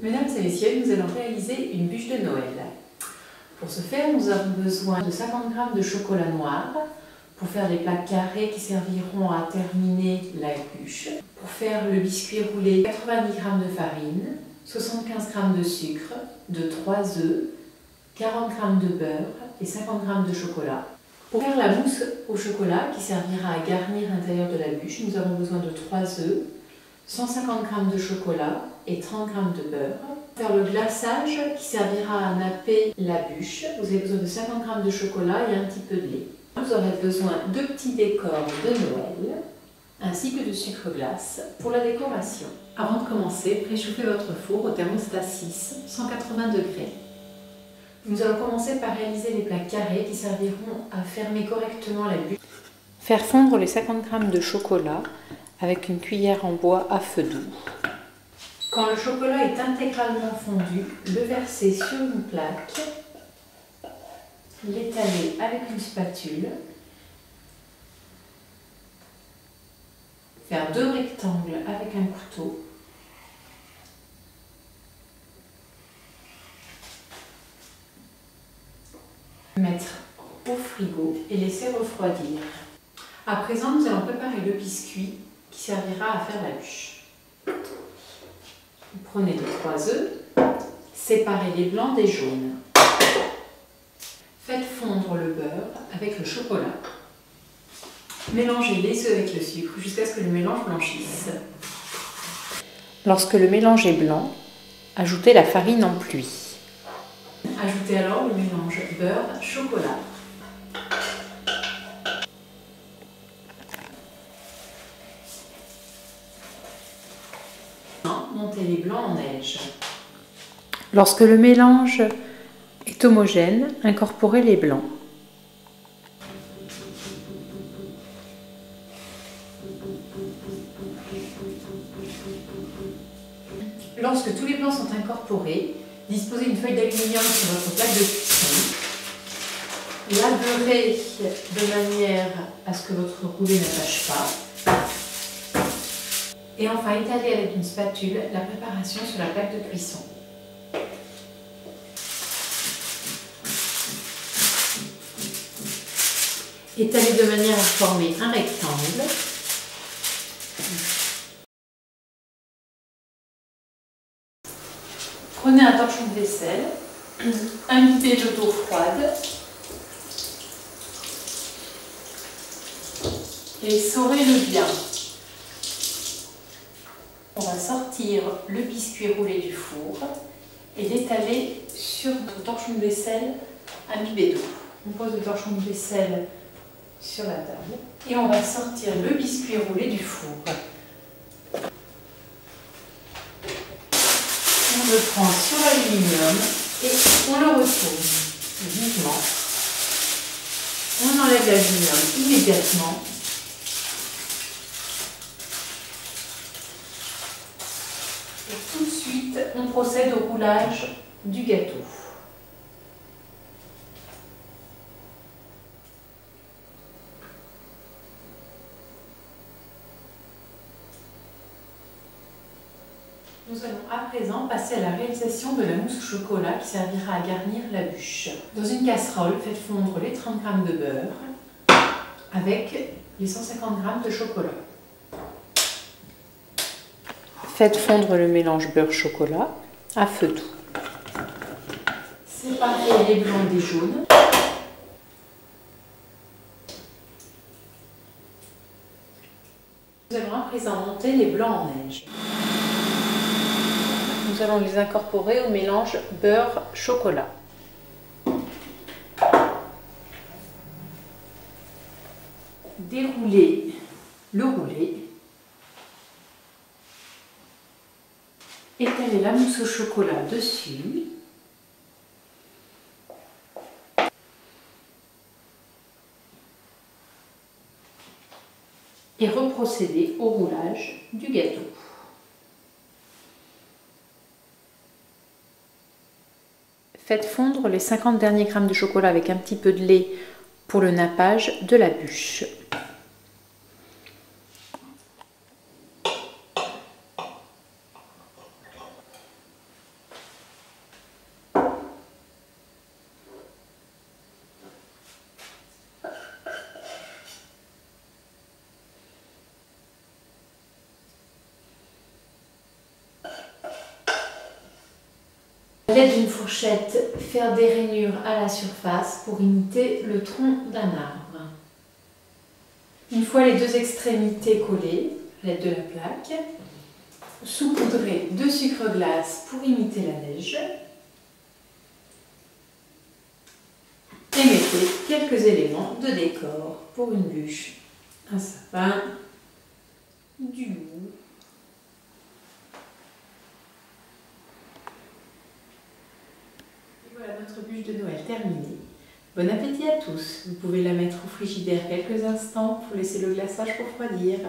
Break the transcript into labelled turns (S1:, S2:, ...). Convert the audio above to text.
S1: Mesdames et messieurs, nous allons réaliser une bûche de Noël. Pour ce faire, nous avons besoin de 50 g de chocolat noir pour faire des plaques carrées qui serviront à terminer la bûche. Pour faire le biscuit roulé, 90 g de farine, 75 g de sucre, de 3 œufs, 40 g de beurre et 50 g de chocolat. Pour faire la mousse au chocolat qui servira à garnir l'intérieur de la bûche, nous avons besoin de 3 œufs, 150 g de chocolat et 30 g de beurre. Pour faire le glaçage qui servira à napper la bûche, vous avez besoin de 50 g de chocolat et un petit peu de lait. Vous aurez besoin de petits décors de Noël ainsi que de sucre glace pour la décoration. Avant de commencer, préchauffez votre four au thermostat 6, 180 degrés. Nous allons commencer par réaliser les plaques carrées qui serviront à fermer correctement la bûche. Faire fondre les 50 g de chocolat avec une cuillère en bois à feu doux. Quand le chocolat est intégralement fondu, le verser sur une plaque, l'étaler avec une spatule, faire 2 rectangles avec un couteau, mettre au frigo et laisser refroidir. À présent, nous allons préparer le biscuit qui servira à faire la bûche. Vous prenez les 3 œufs, séparez les blancs des jaunes. Faites fondre le beurre avec le chocolat. Mélangez les œufs avec le sucre jusqu'à ce que le mélange blanchisse. Lorsque le mélange est blanc, ajoutez la farine en pluie. Ajoutez alors le mélange beurre-chocolat. Montez les blancs en neige. Lorsque le mélange est homogène, incorporez les blancs. Lorsque tous les blancs sont incorporés, disposez une feuille d'aluminium sur votre plaque de cuisson. La beurrez de manière à ce que votre roulé n'attache pas. Et enfin, étalez avec une spatule la préparation sur la plaque de cuisson. Étalez de manière à former un rectangle. Prenez un torchon de vaisselle, imbibez d'eau froide et essorez-le bien. On va sortir le biscuit roulé du four et l'étaler sur notre torchon de vaisselle imbibé d'eau. On pose le torchon de vaisselle sur la table et on va sortir le biscuit roulé du four. On le prend sur l'aluminium et on le retourne vivement. On enlève l'aluminium immédiatement. Et tout de suite, on procède au roulage du gâteau. Nous allons à présent passer à la réalisation de la mousse au chocolat qui servira à garnir la bûche. Dans une casserole, faites fondre les 30 g de beurre avec les 150 g de chocolat. Faites fondre le mélange beurre-chocolat à feu doux. Séparez les blancs des jaunes. Nous allons à présent monter les blancs en neige. Nous allons les incorporer au mélange beurre-chocolat. Déroulez le roulé. Étalez la mousse au chocolat dessus. Et reprocédez au roulage du gâteau. Faites fondre les 50 derniers grammes de chocolat avec un petit peu de lait pour le nappage de la bûche. À l'aide d'une fourchette, faire des rainures à la surface pour imiter le tronc d'un arbre. Une fois les deux extrémités collées, à l'aide de la plaque, saupoudrez de sucre glace pour imiter la neige et mettez quelques éléments de décor pour une bûche, un sapin, du loup. Et voilà notre bûche de Noël terminée. Bon appétit à tous. Vous pouvez la mettre au frigidaire quelques instants pour laisser le glaçage refroidir.